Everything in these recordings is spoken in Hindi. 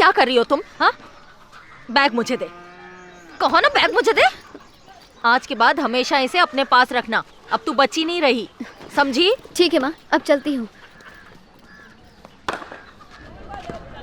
क्या कर रही हो तुम? हाँ, बैग मुझे दे। कहो ना बैग मुझे दे। आज के बाद हमेशा इसे अपने पास रखना। अब तू बची नहीं रही, समझी? ठीक है माँ, अब चलती हूँ।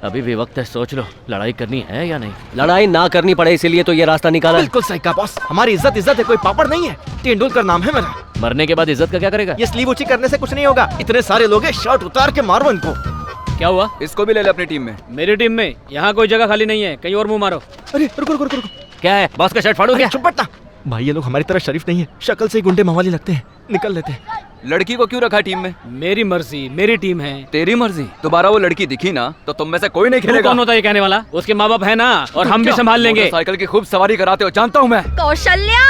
अभी भी वक्त है, सोच लो लड़ाई करनी है या नहीं। लड़ाई ना करनी पड़े इसीलिए तो ये रास्ता निकाला। बिल्कुल सही कहा बॉस, हमारी इज्जत है, कोई पापड़ नहीं है। तेंदुलकर नाम है मेरा। मरने के बाद इज्जत का क्या करेगा? ये स्लीव ऊंची करने से कुछ नहीं होगा। इतने सारे लोग हैं, शर्ट उतार के मारो इनको। क्या हुआ? इसको भी ले ले अपनी टीम में। मेरी टीम में? यहाँ कोई जगह खाली नहीं है, कहीं और मुंह मारो। अरे रुको रुको रुको। क्या है, बॉस का शर्ट फाड़ू क्या? चुप बैठना भाई, ये लोग हमारी तरह शरीफ नहीं है, शक्ल से ही गुंडे मवाली लगते हैं। निकल लेते हैं। लड़की को क्यों रखा टीम में? मेरी मर्जी, मेरी टीम है। तेरी मर्जी? दोबारा वो लड़की दिखी ना तो तुम में से कोई नहीं खेलेगा। कौन होता है ये कहने वाला? उसके माँ बाप है ना, और हम भी संभाल लेंगे। साइकिल की खूब सवारी कराते हो, जानता हूँ मैं। कौशल्या,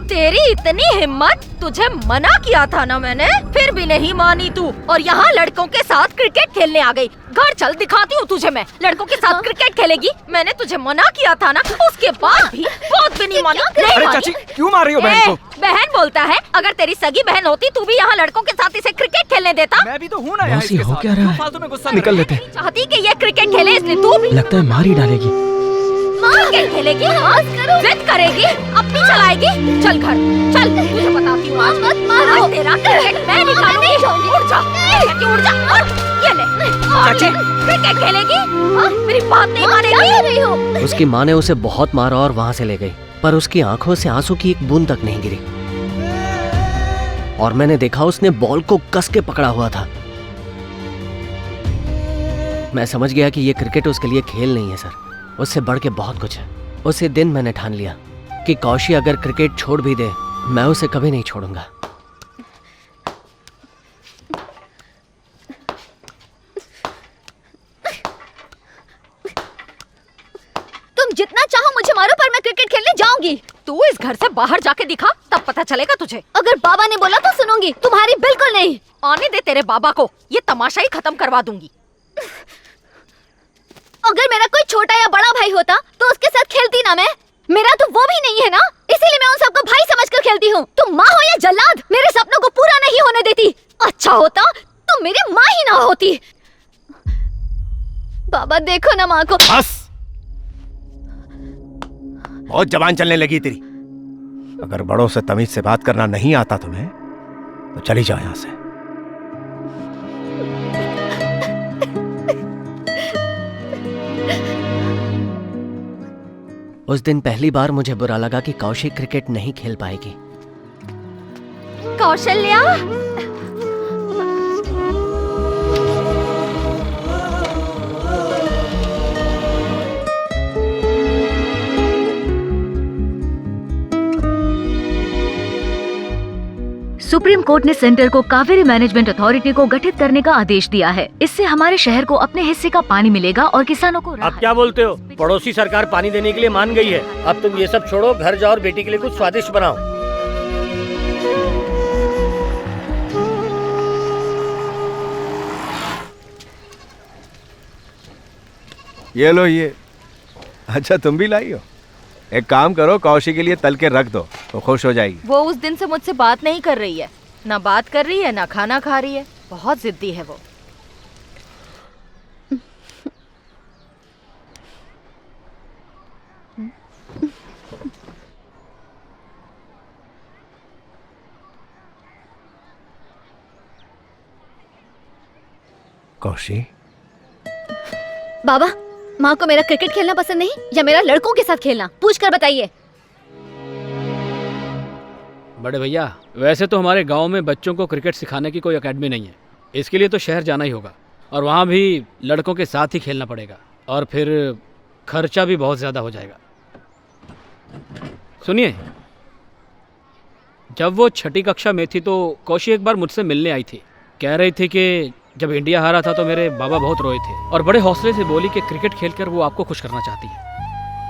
तेरी इतनी हिम्मत! तुझे मना किया था ना मैंने, फिर भी नहीं मानी तू, और यहाँ लड़कों के साथ क्रिकेट खेलने आ गई। घर चल, दिखाती हूँ तुझे मैं। लड़कों के साथ क्रिकेट खेलेगी? मैंने तुझे मना किया था ना, उसके बाद भी बहुत भी नहीं मानी। अरे चाची, क्यों मार रही हो बहन को? बहन बोलता है? अगर तेरी सगी बहन होती तू भी यहाँ लड़कों के साथ इसे क्रिकेट खेलने देता। मैं भी तो हूँ ना यहाँ इसके साथ। क्या रहा है? फालतू में गुस्सा निकल लेते। चाहती कि ये क्रिकेट खेले, इसलिए तू भी लगता है मार ही डालेगी। क्रिकेट खेलेगी, जिद करेगी, अपनी चलाएगी। चल घर चल, तुझे बताती हूँ आज। मत मारो, तेरा क्रिकेट मैं निकालूंगी। उड़ जा, उड़ जा। ये ले, क्रिकेट खेलेगी? मेरी बात नहीं मानेगी। उसकी माँ ने उसे बहुत मारा और वहाँ से ले गई, पर उसकी आंखों से आंसू की एक बूंद तक नहीं गिरी। और मैंने देखा उसने बॉल को कस के पकड़ा हुआ था। मैं समझ गया कि ये क्रिकेट उसके लिए खेल नहीं है सर, उससे बढ़ के बहुत कुछ है। उसी दिन मैंने ठान लिया कि कौशी अगर क्रिकेट छोड़ भी दे, मैं उसे कभी नहीं छोड़ूंगा। तुम जितना चाहो मुझे मारो, पर मैं क्रिकेट खेलने जाऊंगी। तू इस घर से बाहर जाके दिखा, तब पता चलेगा तुझे। अगर बाबा ने बोला तो सुनूंगी, तुम्हारी बिल्कुल नहीं। आने दे तेरे बाबा को, ये तमाशा ही खत्म करवा दूंगी। अगर मेरा कोई छोटा या बड़ा भाई होता तो उसके साथ खेलती ना मैं। मेरा तो वो भी नहीं है ना, इसीलिए मैं उन सबको भाई समझकर खेलती हूँ। तुम माँ हो या जल्लाद, मेरे सपनों को पूरा नहीं होने देती। अच्छा होता तुम मेरी माँ ही ना होती। बाबा देखो ना माँ को। बस, बहुत जबान चलने लगी तेरी। अगर बड़ों से तमीज से बात करना नहीं आता तुम्हें तो चली जाओ यहाँ से। उस दिन पहली बार मुझे बुरा लगा कि कौशी क्रिकेट नहीं खेल पाएगी। कौशल्या, सुप्रीम कोर्ट ने सेंटर को कावेरी मैनेजमेंट अथॉरिटी को गठित करने का आदेश दिया है। इससे हमारे शहर को अपने हिस्से का पानी मिलेगा और किसानों को। अब क्या बोलते हो? पड़ोसी सरकार पानी देने के लिए मान गई है। अब तुम ये सब छोड़ो, घर जाओ और बेटी के लिए कुछ स्वादिष्ट बनाओ। ये लो ये। अच्छा तुम भी लाई हो? एक काम करो, कौशी के लिए तल के रख दो तो खुश हो जाएगी। वो उस दिन से मुझसे बात नहीं कर रही है, ना बात कर रही है ना खाना खा रही है। बहुत जिद्दी है वो। कौशी, बाबा, माँ को मेरा क्रिकेट खेलना पसंद नहीं या मेरा लड़कों के साथ खेलना, पूछ कर बताइए। बड़े भैया, वैसे तो हमारे गांव में बच्चों को क्रिकेट सिखाने की कोई एकेडमी नहीं है। इसके लिए तो शहर जाना ही होगा, और वहाँ भी लड़कों के साथ ही खेलना पड़ेगा, और फिर खर्चा भी बहुत ज़्यादा हो जाएगा। सुनिए, जब वो छठी कक्षा में थी तो कौशी एक बार मुझसे मिलने आई थी। कह रही थी कि जब इंडिया हारा था तो मेरे बाबा बहुत रोए थे, और बड़े हौसले से बोली कि क्रिकेट खेलकर वो आपको खुश करना चाहती है।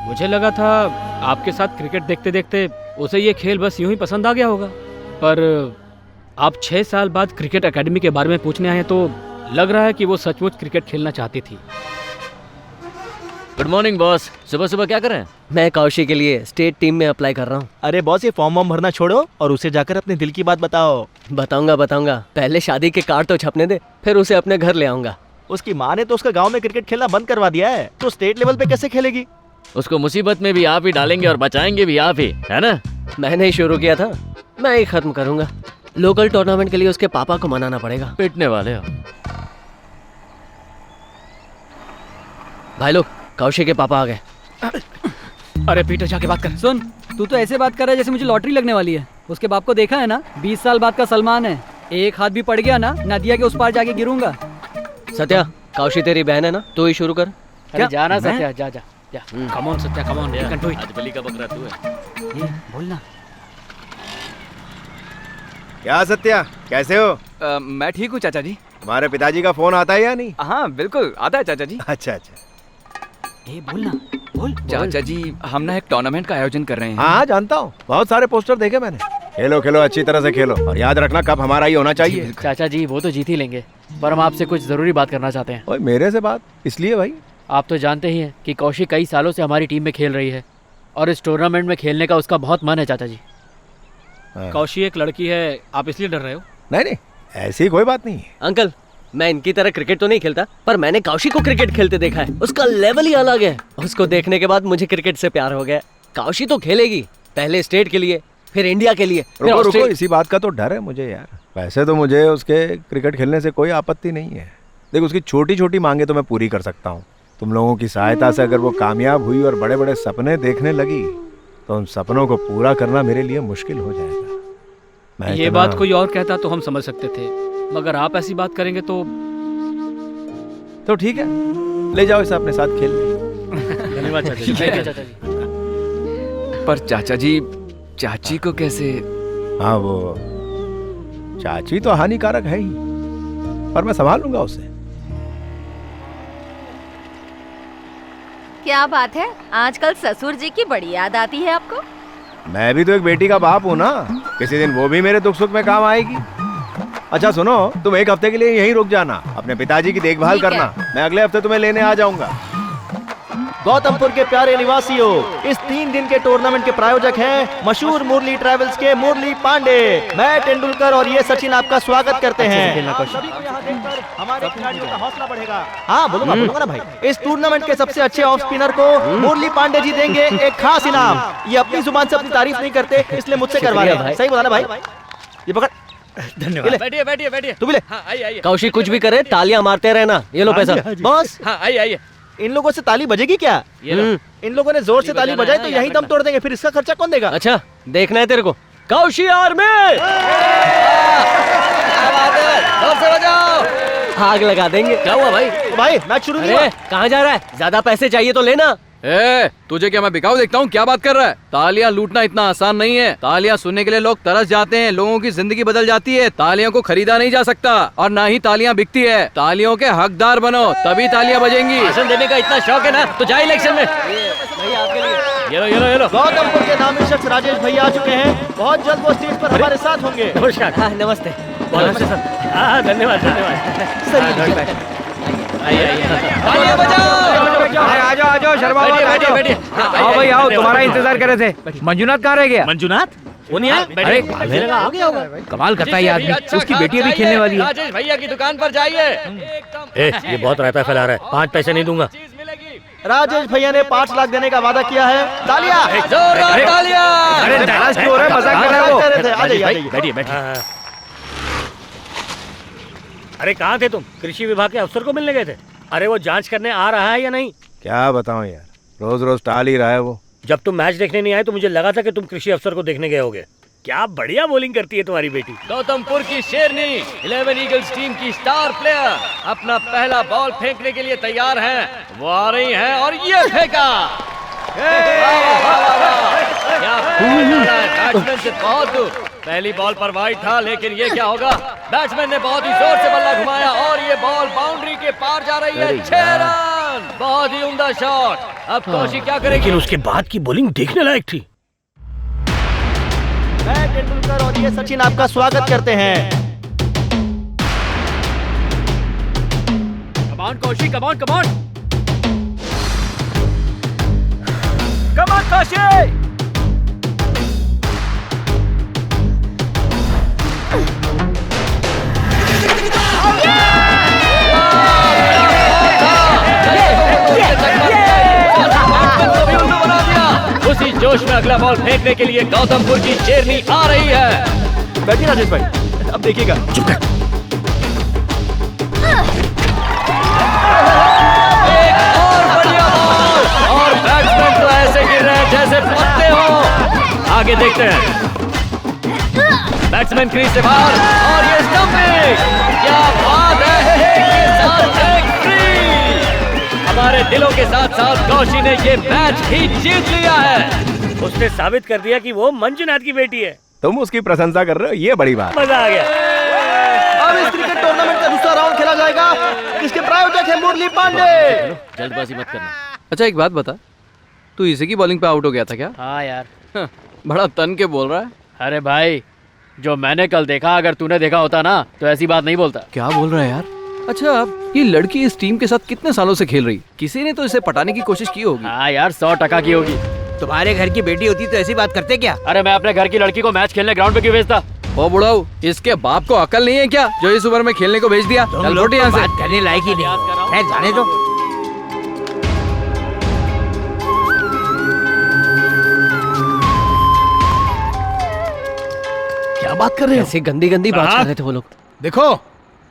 मुझे लगा था आपके साथ क्रिकेट देखते देखते उसे ये खेल बस यूं ही पसंद आ गया होगा, पर आप 6 साल बाद क्रिकेट एकेडमी के बारे में पूछने आए तो लग रहा है कि वो सचमुच क्रिकेट खेलना चाहती थी। Good morning boss. सुबह सुबह क्या कर रहे हैं? मैं कौशी के लिए स्टेट टीम में अप्लाई कर रहा हूँ। अरे बॉस, ये फॉर्म वॉर्म भरना छोड़ो और उसे जाकर अपने दिल की बात बताओ। बताऊंगा। पहले शादी के कार्ड तो छपने दे, फिर उसे अपने घर ले आऊंगा। उसकी माँ ने तो उसका गांव में क्रिकेट खेलना बंद करवा दिया है, तो स्टेट लेवल पे कैसे खेलेगी? उसको मुसीबत में भी आप ही डालेंगे और बचाएंगे भी आप ही, है ना? मैंने ही शुरू किया था, मैं ही खत्म करूंगा। लोकल टूर्नामेंट के लिए उसके पापा को मनाना पड़ेगा। पिटने वाले हो। भाई लोग, कौशिक के पापा आ गए। अरे पीटर, जाके बात कर। सुन, तू तो ऐसे बात कर रहा है जैसे मुझे लॉटरी लगने वाली है। उसके बाप को देखा है ना, 20 साल बाद का सलमान है। एक हाथ भी पड़ गया ना, नदिया के उस पार जाके गिरूंगा। सत्या, कौशी तेरी बहन है ना, तू ही शुरू कर। अरे जाना सत्या, जा जा जा। Come on Satya, come on, you can do it. आज बलि का बकरा तू है। ये बोलना। क्या सत्या, कैसे हो? मैं ठीक हूँ चाचा जी। तुम्हारे पिताजी का फोन आता है या नहीं? हाँ बिल्कुल आता है चाचा जी। अच्छा अच्छा। ये बोलना, बोल। चाचा जी, हम ना एक टूर्नामेंट का आयोजन कर रहे हैं। हाँ जानता हूँ, बहुत सारे पोस्टर देखे मैंने। खेलो खेलो, अच्छी तरह से खेलो और याद रखना कप हमारा ही होना चाहिए। चाचा जी, वो तो जीत ही लेंगे, पर हम आपसे कुछ जरूरी बात करना चाहते हैं। ओए, मेरे से बात इसलिए भाई? आप तो जानते ही हैं कि कौशिक कई सालों से हमारी टीम में खेल रही है और इस टूर्नामेंट में खेलने का उसका बहुत मन है चाचा जी। कौशी एक लड़की है, आप इसलिए डर रहे हो? नहीं नहीं, ऐसी कोई बात नहीं है। अंकल, मैं इनकी तरह क्रिकेट तो नहीं खेलता, पर मैंने कौशिक को क्रिकेट खेलते देखा है। उसका लेवल ही अलग है। उसको देखने के बाद मुझे क्रिकेट से प्यार हो गया। कौशी तो खेलेगी, पहले स्टेट के लिए, फिर इंडिया के लिए, फिर रुको रुको, ऑस्ट्रेलिया। इसी बात का तो डर है मुझे यार। वैसे तो मुझे उसके क्रिकेट खेलने से कोई आपत्ति नहीं है। देख, उसकी छोटी छोटी मांगे तो मैं पूरी कर सकता हूँ। तुम लोगों की सहायता से अगर वो कामयाब हुई और बड़े बड़े सपने देखने लगी, तो उन सपनों को पूरा करना मेरे लिए मुश्किल हो जाएगा। मैं ये बात कोई और कहता तो हम समझ सकते थे, मगर आप ऐसी बात करेंगे तो ठीक है, ले जाओ इसे अपने साथ खेलने। धन्यवाद चाचा जी। चाचा जी। पर चाचा जी, चाची को कैसे? हाँ, वो चाची तो हानिकारक है ही, पर मैं संभाल लूंगा उसे। क्या बात है, आजकल ससुर जी की बड़ी याद आती है आपको? मैं भी तो एक बेटी का बाप हूँ ना, किसी दिन वो भी मेरे दुख सुख में काम आएगी। अच्छा सुनो, तुम एक हफ्ते के लिए यहीं रुक जाना, अपने पिताजी की देखभाल ठीक है। करना। मैं अगले हफ्ते तुम्हें लेने आ जाऊंगा। गौतमपुर के प्यारे निवासियों, इस 3 दिन के टूर्नामेंट के प्रायोजक हैं मशहूर मुरली ट्रैवल्स के मुरली पांडे। मैं तेंदुलकर और ये सचिन आपका स्वागत करते हैं। आप सभी को यहाँ देखकर हमारे खिलाड़ियों का हौसला बढ़ेगा। हाँ बोलूंगा ना भाई। इस टूर्नामेंट के सबसे अच्छे ऑफ स्पिनर को मुरली पांडे जी देंगे एक खास इनाम। ये अपनी जुबान से अपनी तारीफ नहीं करते, इसलिए मुझसे करवा रहे हैं। सही बोला ना भाई? ये पकड़। धन्यवाद। बैठिए बैठिए बैठिए। तू भी ले। हाँ, आइए आइए। कौशिक कुछ भी करे, तालियां मारते रहना। ये लो पैसा। बॉस, हाँ, आइए आइए। इन लोगों से ताली बजेगी क्या? ये लो। इन लोगों ने जोर से ताली बजाई तो यही दम तोड़ देंगे, फिर इसका खर्चा कौन देगा? अच्छा, देखना है तेरे को। कौशी आर्मी, जोर से बजाओ। आग लगा देंगे। क्या हुआ भाई? तो भाई मैच शुरू नहीं हुआ। अरे कहाँ जा रहा है? ज्यादा पैसे चाहिए तो लेना। ए, तुझे क्या मैं बिकाऊ देखता हूँ? क्या बात कर रहा है? तालियां लूटना इतना आसान नहीं है। तालियां सुनने के लिए लोग तरस जाते हैं, लोगों की जिंदगी बदल जाती है। तालियों को खरीदा नहीं जा सकता और ना ही तालियां बिकती है। तालियों के हकदार बनो, तभी तालियां बजेंगी। भाषण देने का इतना शौक है ना, तो जा इलेक्शन में। भाई आपके लिए। ये लो ये लो ये लो। गौतमपुर के नामी शख्स राजेश भैया आ चुके हैं। बहुत जल्द वो स्टेज पर हमारे साथ होंगे। नमस्कार। हाँ, नमस्ते। नमस्ते सर। हाँ, धन्यवाद धन्यवाद। आइए आइए। तालियां बजाओ। आ जाओ शर्मा, बैठिए बैठिए बैठिए। आओ भाई आओ, तुम्हारा इंतजार कर रहे थे। मंजुनाथ कहाँ रह गया? मंजुनाथ वो नहीं है? अरे, आ गया होगा। कमाल करता है ये आदमी। अच्छा उसकी बेटी अभी खेलने वाली है। राजेश भैया की दुकान पर जाइए। ये बहुत रायता फैला रहा है, 5 पैसे नहीं दूंगा। राजेश भैया ने 5 लाख देने का वादा किया है। तालियां। जोरदार तालियां। अरे नाराज क्यों हो रहा है? मजाक कर रहा है वो। आ जाइए, आ जाइए। बैठिए बैठिए। अरे कहाँ थे तुम? कृषि विभाग के अफसर को मिलने गए थे? अरे वो जांच करने आ रहा है या नहीं? क्या बताऊं यार, रोज रोज टाल ही रहा है वो। जब तुम मैच देखने नहीं आए तो मुझे लगा था कि तुम कृषि अफसर को देखने गए होगे। क्या बढ़िया बॉलिंग करती है तुम्हारी बेटी। गौतमपुर की शेरनी 11 ईगल्स टीम की स्टार प्लेयर अपना पहला बॉल फेंकने के लिए तैयार हैं। वो आ रही हैं और ये फेंका। क्या बैट्समैन से बहुत दूर। पहली बॉल पर वाइड था, लेकिन ये क्या होगा? बैट्समैन ने बहुत ही जोर से बल्ला घुमाया और ये बॉल बाउंड्री के पार जा रही है। 6 रन, बहुत ही उम्दा शॉट। अब कौशिक क्या करेगी? लेकिन उसके बाद की बॉलिंग देखने लायक थी। मैं तेंदुलकर और ये सचिन आपका स्वागत करते हैं। Come on Kaushik, come on come on. Come on Kaushik. जोश में अगला बॉल फेंकने के लिए गौतमपुर की शेरनी आ रही है। बैठिए राजेश भाई, अब देखिएगा। चुप कर। एक और बढ़िया बॉल, और बैट्समैन तो ऐसे गिर रहे हैं जैसे पत्ते हो। आगे देखते हैं। बैट्समैन क्रीज से बाहर और ये स्टंपिंग, क्या बात है। के साथ एक फ्री। हमारे दिलों के साथ साथ कौशी ने ये मैच भी जीत लिया है। उसने साबित कर दिया कि वो मंजुनाथ की बेटी है। तुम उसकी प्रशंसा कर रहे हो, ये बड़ी बात। मजा आ गया। अब इस क्रिकेट टूर्नामेंट का दूसरा राउंड खेला जाएगा, जिसके प्रायोजक है मुरली पांडे। जल्दबाजी मत करना। अच्छा एक बात बता, तू इसी की बॉलिंग पे आउट हो गया था क्या? हाँ यार। बड़ा तन के बोल रहा है। अरे भाई, जो मैंने कल देखा, अगर तूने देखा होता ना तो ऐसी बात नहीं बोलता। क्या बोल रहा है यार? अच्छा, ये लड़की इस टीम के साथ कितने सालों से खेल रही? किसी ने तो इसे पटाने की कोशिश की होगी। हाँ यार, 100% की होगी। तुम्हारे घर की बेटी होती तो ऐसी बात करते क्या? अरे मैं अपने घर की लड़की को मैच खेलने ग्राउंड पे क्यों भेजता? ओ बुढ़ाऊ, इसके बाप को अकल नहीं है क्या, जो इस उम्र में खेलने को भेज दिया? तुम चल लोग रोटी तो यहाँ से। बात करने लायक ही नहीं। खैर जाने दो। क्या बात कर रहे हो? ऐसी गंदी गंदी बात कर रहे थे वो लोग। देखो,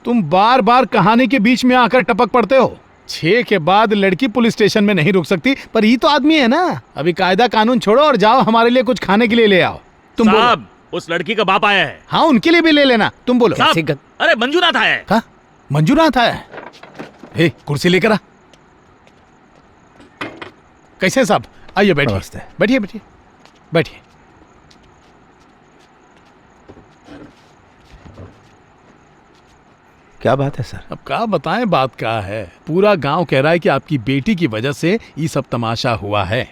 तुम बार बार कहानी के बीच में आकर टपक पड़ते हो। 6 के बाद लड़की पुलिस स्टेशन में नहीं रुक सकती, पर ये तो आदमी है ना। अभी कायदा कानून छोड़ो और जाओ हमारे लिए कुछ खाने के लिए ले आओ। तुम बोलो। उस लड़की का बाप आया है। हाँ, उनके लिए भी ले लेना। तुम बोलो। अरे मंजुनाथ आया है। मंजुनाथ आया है? हे, कुर्सी लेकर आ। कैसे साहब? आइए बैठिए। बैठिए बैठिए बैठिए। क्या बात है सर? अब क्या बताएं, बात क्या है। पूरा गांव कह रहा है कि आपकी बेटी की वजह से ये सब तमाशा हुआ है।